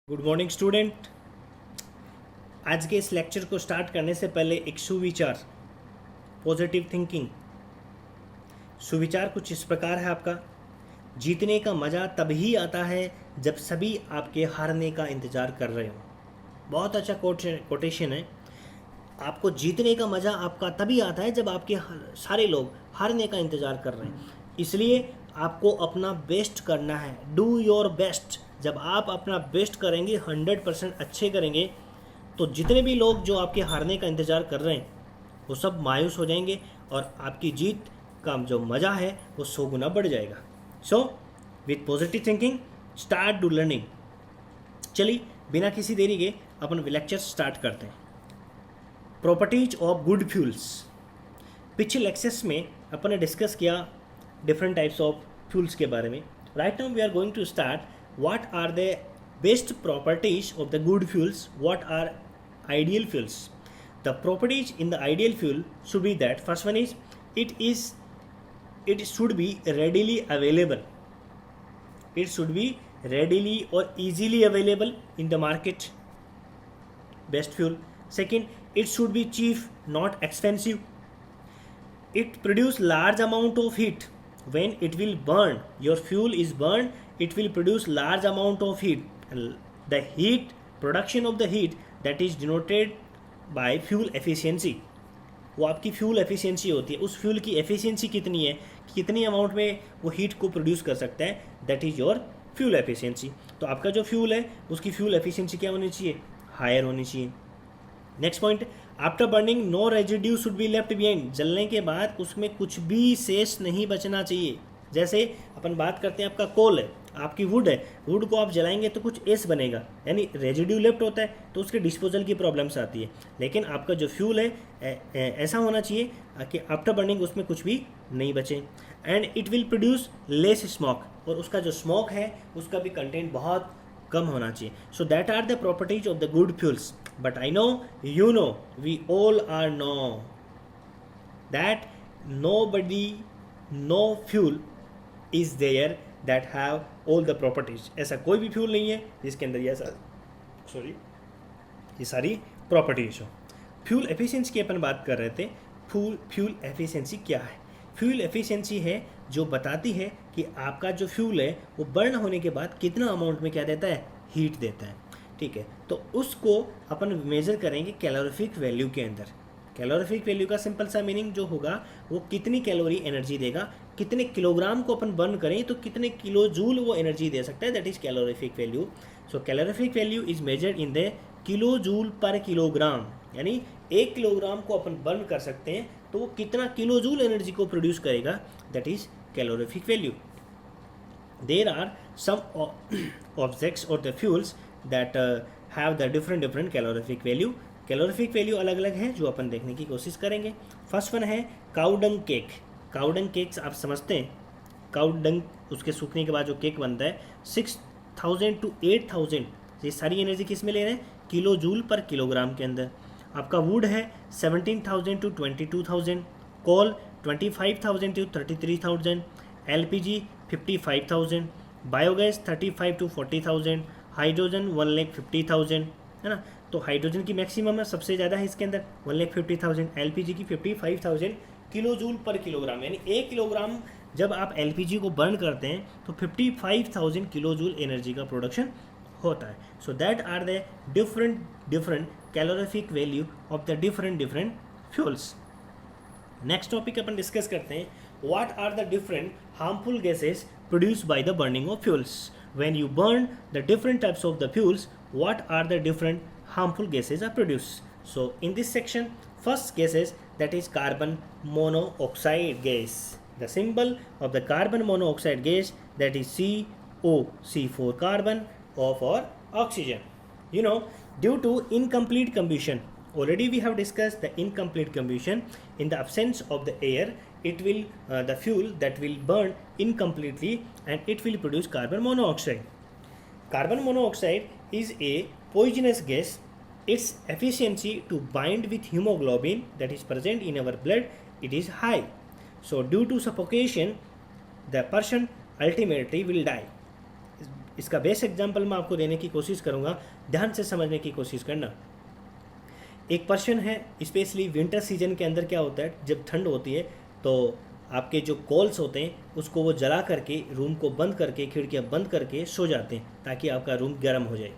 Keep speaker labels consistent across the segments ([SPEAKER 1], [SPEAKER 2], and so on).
[SPEAKER 1] Good morning student. आज के इस लेक्चर को स्टार्ट करने से पहले एक सुविचार, पॉजिटिव थिंकिंग। सुविचार कुछ इस प्रकार है आपका: जीतने का मज़ा तभी आता है जब सभी आपके हारने का इंतज़ार कर रहे हो। बहुत अच्छा कोटेशन है। आपको जीतने का मज़ा आपका तभी आता है जब आपके सारे लोग हारने का इंतज़ार कर रहे हैं। इसलिए आपको अपना बेस्ट करना है। Do your best. जब आप अपना बेस्ट करेंगे, 100% अच्छे करेंगे, तो जितने भी लोग जो आपके हारने का इंतज़ार कर रहे हैं वो सब मायूस हो जाएंगे और आपकी जीत का जो मज़ा है वो 100 गुना बढ़ जाएगा। So with positive thinking start do learning. चलिए बिना किसी देरी के अपन लेक्चर स्टार्ट करते हैं। Properties of good fuels. पिछले लेक्चर्स में अपन ने डिस्कस किया डिफरेंट टाइप्स ऑफ फ्यूल्स के बारे में। Right now we are going to start what are the best properties of the good fuels, what are ideal fuels. The properties in the ideal fuel should be that first one is it should be readily available. It should be readily or easily available in the market. Best fuel. Second, it should be cheap, not expensive. It produce large amount of heat. When it will burn, your fuel is burned, it will produce large amount of heat. The heat, production of the heat, that is denoted by fuel efficiency. वो आपकी fuel efficiency होती है। उस fuel की efficiency कितनी है, कितनी amount में वो हीट को प्रोड्यूस कर सकता है, that is your fuel efficiency. तो आपका जो फ्यूल है उसकी फ्यूल एफिशिएंसी क्या होनी चाहिए? हायर होनी चाहिए। Next point, after burning no residue should be left behind. जलने के बाद उसमें कुछ भी शेष नहीं बचना चाहिए। जैसे अपन बात करते हैं, आपका कोल है, आपकी वुड है, वुड को आप जलाएंगे तो कुछ एस बनेगा, यानी रेजिड्यू लेफ्ट होता है, तो उसके डिस्पोजल की प्रॉब्लम्स आती है। लेकिन आपका जो फ्यूल है ऐसा होना चाहिए कि आफ्टर बर्निंग उसमें कुछ भी नहीं बचे। And it will produce less smoke, और उसका जो स्मोक है उसका भी कंटेंट बहुत कम होना चाहिए। So that are the properties of the good fuels. But I know, you know, we all are know that nobody, no fuel is there that have all the properties. ऐसा कोई भी फ्यूल नहीं है जिसके अंदर ये सारी प्रॉपर्टीज हो। फ्यूल एफिशिएंसी की अपन बात कर रहे थे। फ्यूल एफिशिएंसी क्या है? फ्यूल एफिशिएंसी है जो बताती है कि आपका जो फ्यूल है वो बर्न होने के बाद कितना अमाउंट में क्या देता है, हीट देता है। ठीक है, तो उसको अपन मेज़र करेंगे कैलोरीफिक वैल्यू के अंदर। कैलोरीफिक वैल्यू का सिंपल सा मीनिंग जो होगा वो कितनी कैलोरी एनर्जी देगा, कितने किलोग्राम को अपन बर्न करें तो कितने किलो जूल वो एनर्जी दे सकता है, that is calorific value. So calorific value is measured in the kilo joule पर किलोग्राम, यानी 1 किलोग्राम को अपन बर्न कर सकते हैं तो वो कितना किलो जूल एनर्जी को प्रोड्यूस करेगा, that is calorific value. There are some objects or the fuels that have the different calorific value. Calorific value अलग अलग है जो अपन देखने की कोशिश करेंगे। फर्स्ट वन है काउडंग केक। काउडंग केक्स आप समझते हैं, काउडंग उसके सूखने के बाद जो केक बनता है 6000 to 8000, ये सारी एनर्जी किस में ले रहे हैं, किलो जूल पर किलोग्राम के अंदर। आपका वुड है 17,000 to 22,000, coal 25,000 to 33,000, LPG 55,000, biogas 35 to 40,000, hydrogen 1,50,000, है ना। तो हाइड्रोजन की मैक्सिमम है, सबसे ज़्यादा है इसके अंदर 1,50,000, LPG की 55,000 किलो जूल पर किलोग्राम, यानी 1 किलोग्राम जब आप LPG को बर्न करते हैं तो 55,000 किलो जूल एनर्जी का प्रोडक्शन होता है। So that are the different calorific value of the different fuels. Next topic अपन डिस्कस करते हैं, what are the different harmful gases produced by the burning of fuels. When you burn the different types of the fuels, what are the different harmful gases are produced? So in this section, first gases, that is carbon monoxide gas. The symbol of the carbon monoxide gas, that is CO, C4 carbon, O for oxygen. You know, due to incomplete combustion, already we have discussed the incomplete combustion. In the absence of the air, it will the fuel that will burn incompletely and it will produce carbon monoxide. Carbon monoxide is a poisonous gas. Its efficiency to bind with hemoglobin that is present in our blood, it is high. So due to suffocation, the person ultimately will die. इसका best example मैं आपको देने की कोशिश करूँगा, ध्यान से समझने की कोशिश करना। एक पर्सन है, स्पेशली विंटर सीजन के अंदर क्या होता है, जब ठंड होती है तो आपके जो कोल्स होते हैं उसको वो जला करके रूम को बंद करके खिड़कियाँ बंद करके सो जाते हैं ताकि आपका रूम गर्म हो जाए।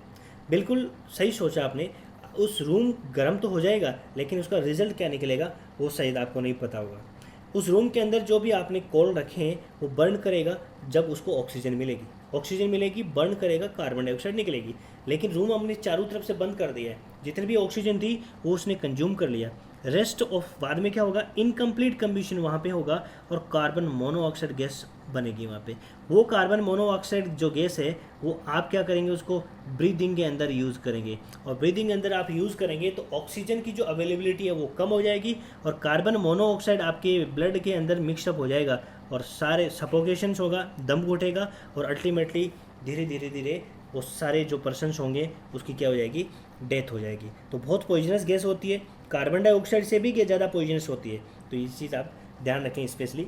[SPEAKER 1] बिल्कुल सही सोचा आपने, उस रूम गर्म तो हो जाएगा लेकिन उसका रिजल्ट क्या निकलेगा वो शायद आपको नहीं पता होगा। उस रूम के अंदर जो भी आपने कोल रखे हैं वो बर्न करेगा जब उसको ऑक्सीजन मिलेगी, ऑक्सीजन मिलेगी बर्न करेगा, कार्बन डाइऑक्साइड निकलेगी। लेकिन रूम हमने चारों तरफ से बंद कर दिया है, जितनी भी ऑक्सीजन थी वो उसने कंज्यूम कर लिया। रेस्ट ऑफ बाद में क्या होगा, इनकम्प्लीट कम्बिशन वहाँ पे होगा और कार्बन मोनोऑक्साइड गैस बनेगी वहाँ पे। वो कार्बन मोनोऑक्साइड जो गैस है वो आप क्या करेंगे, उसको ब्रीदिंग के अंदर यूज़ करेंगे, और ब्रीदिंग के अंदर आप यूज़ करेंगे तो ऑक्सीजन की जो अवेलेबिलिटी है वो कम हो जाएगी और कार्बन मोनोऑक्साइड आपके ब्लड के अंदर मिक्सअप हो जाएगा और सारे सफोकेशंस होगा, दम घुटेगा और अल्टीमेटली धीरे धीरे धीरे वो सारे जो पर्सन्स होंगे उसकी क्या हो जाएगी, डेथ हो जाएगी। तो बहुत पॉइजनस गैस होती है, कार्बन डाइऑक्साइड से भी ज़्यादा पॉइजनस होती है, तो ये चीज़ आप ध्यान रखें स्पेशली।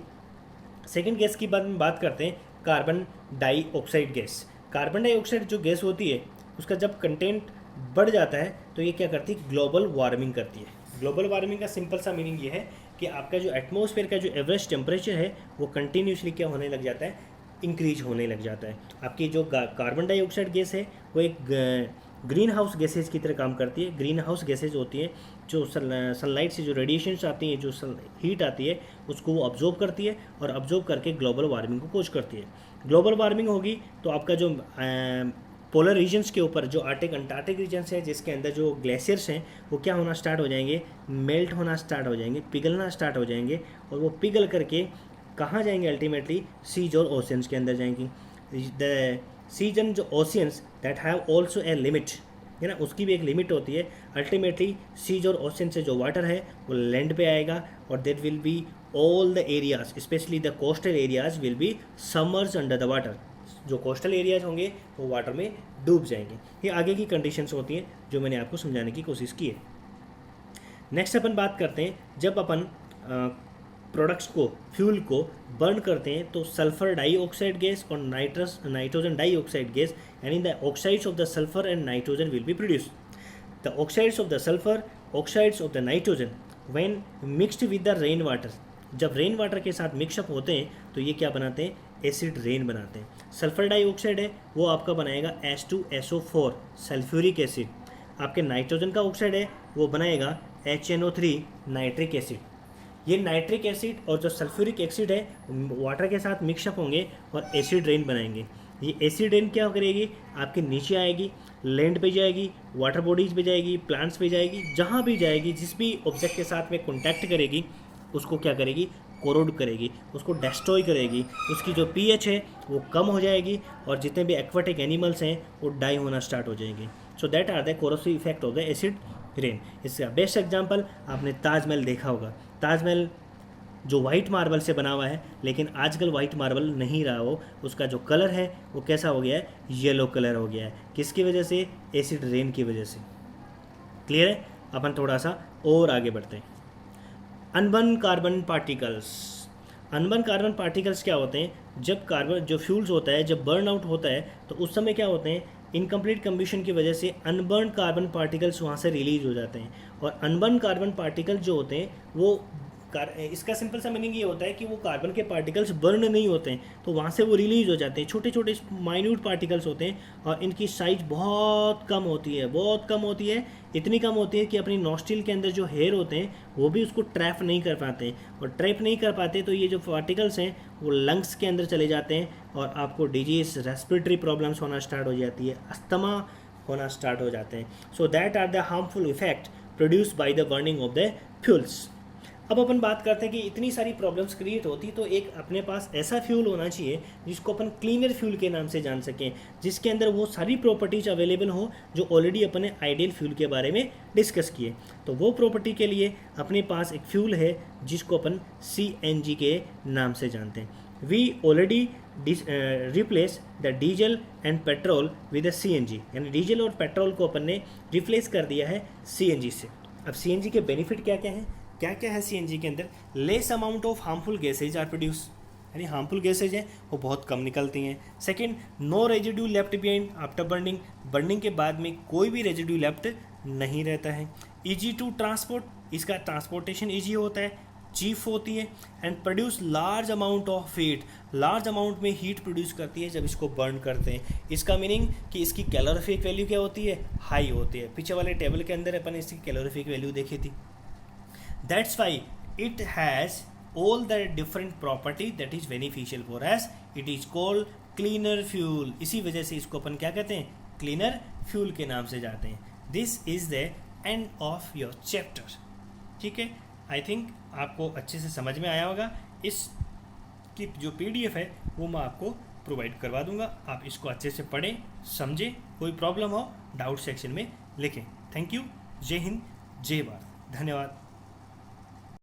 [SPEAKER 1] सेकेंड गैस की बात करते हैं, carbon dioxide gas. Carbon dioxide जो गैस होती है उसका जब कंटेंट बढ़ जाता है तो ये क्या करती है, ग्लोबल वार्मिंग करती है। ग्लोबल वार्मिंग का सिंपल सा मीनिंग ये है कि आपका जो एटमॉस्फेयर का जो एवरेज टेम्परेचर है वो कंटिन्यूसली क्या होने लग जाता है, इंक्रीज होने लग जाता है। आपकी जो कार्बन डाइऑक्साइड गैस है वो एक ग्रीन हाउस गैसेज की तरह काम करती है। ग्रीन हाउस गैसेज होती हैं जो सनलाइट से जो रेडिएशंस आती हैं, जो हीट आती है उसको वो ऑब्जॉर्व करती है और ऑब्जॉर्व करके ग्लोबल वार्मिंग को कोज करती है। ग्लोबल वार्मिंग होगी तो आपका जो पोलर रीजन्स के ऊपर जो आर्टिक अंटार्कटिक रीजन्स है जिसके अंदर जो ग्लेशियर्स हैं वो क्या होना स्टार्ट हो जाएंगे, मेल्ट होना स्टार्ट हो जाएंगे, पिघलना स्टार्ट हो जाएंगे और वो पिघल करके कहाँ जाएंगे, अल्टीमेटली सीज और ओशियंस के अंदर जाएंगी। द सीज एंड जो oceans that have also a limit है ना, उसकी भी एक लिमिट होती है। अल्टीमेटली सीज और ओशियन से जो वाटर है वो लैंड पे आएगा और that will be all the areas specially the coastal areas will be submerge under the water. जो कोस्टल एरियाज होंगे वो वाटर में डूब जाएंगे। ये आगे की कंडीशंस होती हैं जो मैंने आपको समझाने की कोशिश की है। नेक्स्ट अपन बात करते हैं, जब अपन प्रोडक्ट्स को, फ्यूल को बर्न करते हैं तो सल्फर डाइऑक्साइड गैस और नाइट्रोजन डाइऑक्साइड गैस यानी the oxides of the sulphur and nitrogen will be produce. The oxides of the sulphur, oxides of the nitrogen when mixed with the rain water, जब rain water के साथ mix up होते हैं तो ये क्या बनाते हैं, एसिड रेन बनाते हैं। सल्फर डाइऑक्साइड है वो आपका बनाएगा H2SO4 सल्फ्यूरिक एसिड। आपके नाइट्रोजन का ऑक्साइड है वो बनाएगा HNO3 नाइट्रिक एसिड। ये नाइट्रिक एसिड और जो सल्फ्यूरिक एसिड है वाटर के साथ मिक्सअप होंगे और एसिड रेन बनाएंगे। ये एसिड रेन क्या करेगी, आपके नीचे आएगी, लैंड पे जाएगी, वाटर बॉडीज पे जाएगी, प्लांट्स पे जाएगी, जहाँ भी जाएगी, जिस भी ऑब्जेक्ट के साथ में कॉन्टैक्ट करेगी उसको क्या करेगी, कोरोड करेगी, उसको डिस्ट्रॉय करेगी। उसकी जो pH है वो कम हो जाएगी और जितने भी एक्वाटिक एनिमल्स हैं वो डाई होना स्टार्ट हो जाएंगे। So that are the corrosive effect of the acid rain. इसका बेस्ट एग्जांपल आपने ताजमहल देखा होगा। ताजमहल जो वाइट मार्बल से बना हुआ है, लेकिन आजकल वाइट मार्बल नहीं रहा हो, उसका जो कलर है वो कैसा हो गया है, येलो कलर हो गया है। किसकी वजह से, एसिड रेन की वजह से। क्लियर है। अपन थोड़ा सा और आगे बढ़ते हैं। Unburn carbon particles. Unburn carbon particles क्या होते हैं, जब कार्बन जो फ्यूल्स होता है जब बर्न आउट होता है तो उस समय क्या होते हैं, इनकम्प्लीट कम्बिशन की वजह से अनबर्न कार्बन पार्टिकल्स वहाँ से रिलीज हो जाते हैं। और अनबर्न कार्बन पार्टिकल जो होते हैं वो इसका सिंपल सा मीनिंग ये होता है कि वो कार्बन के पार्टिकल्स बर्न नहीं होते हैं तो वहाँ से वो रिलीज हो जाते हैं। छोटे छोटे माइन्यूट पार्टिकल्स होते हैं और इनकी साइज बहुत कम होती है, बहुत कम होती है। इतनी कम होती है कि अपनी नॉस्ट्रिल के अंदर जो हेयर होते हैं वो भी उसको ट्रैप नहीं कर पाते हैं, और ट्रैप नहीं कर पाते तो ये जो पार्टिकल्स हैं वो लंग्स के अंदर चले जाते हैं और आपको डिजीज, रेस्पिरेटरी प्रॉब्लम्स होना स्टार्ट हो जाती है, अस्थमा होना स्टार्ट हो जाते हैं। So that are the harmful effect produced by the burning of the fuels. अब अपन बात करते हैं कि इतनी सारी प्रॉब्लम्स क्रिएट होती तो एक अपने पास ऐसा फ्यूल होना चाहिए जिसको अपन क्लीनर फ्यूल के नाम से जान सकें, जिसके अंदर वो सारी प्रॉपर्टीज अवेलेबल हो जो ऑलरेडी अपन ने आइडियल फ्यूल के बारे में डिस्कस किए। तो वो प्रॉपर्टी के लिए अपने पास एक फ्यूल है जिसको अपन CNG के नाम से जानते हैं। We already replace the diesel and petrol with CNG, यानी डीजल और पेट्रोल को अपन ने रिप्लेस कर दिया है CNG से। अब CNG के बेनिफिट क्या क्या हैं, क्या क्या है CNG के अंदर, less amount of harmful gases are produce, यानी हार्मफुल गैसेज हैं वो बहुत कम निकलती हैं। Second, no residue left behind after burning, burning के बाद में कोई भी रेजिड्यू लेफ्ट नहीं रहता है। ईजी टू ट्रांसपोर्ट, इसका ट्रांसपोर्टेशन ईजी होता है, चीप होती है। And produce large amount of heat, large amount में हीट प्रोड्यूस करती है जब इसको बर्न करते हैं। इसका मीनिंग कि इसकी कैलोरीफिक वैल्यू क्या होती है, हाई होती है। पीछे वाले टेबल के अंदर अपन इसकी कैलोरीफिक वैल्यू देखी थी। That's why it has all the different property that is beneficial for us, it is called cleaner fuel। इसी वजह से इसको अपन क्या कहते हैं, क्लीनर फ्यूल के नाम से जाते हैं। This is the end of your chapter. ठीक है, आई थिंक आपको अच्छे से समझ में आया होगा। इस की जो PDF है वो मैं आपको प्रोवाइड करवा दूंगा, आप इसको अच्छे से पढ़ें, समझें, कोई प्रॉब्लम हो डाउट सेक्शन में लिखें। थैंक यू, जय हिंद, जय भारत, धन्यवाद।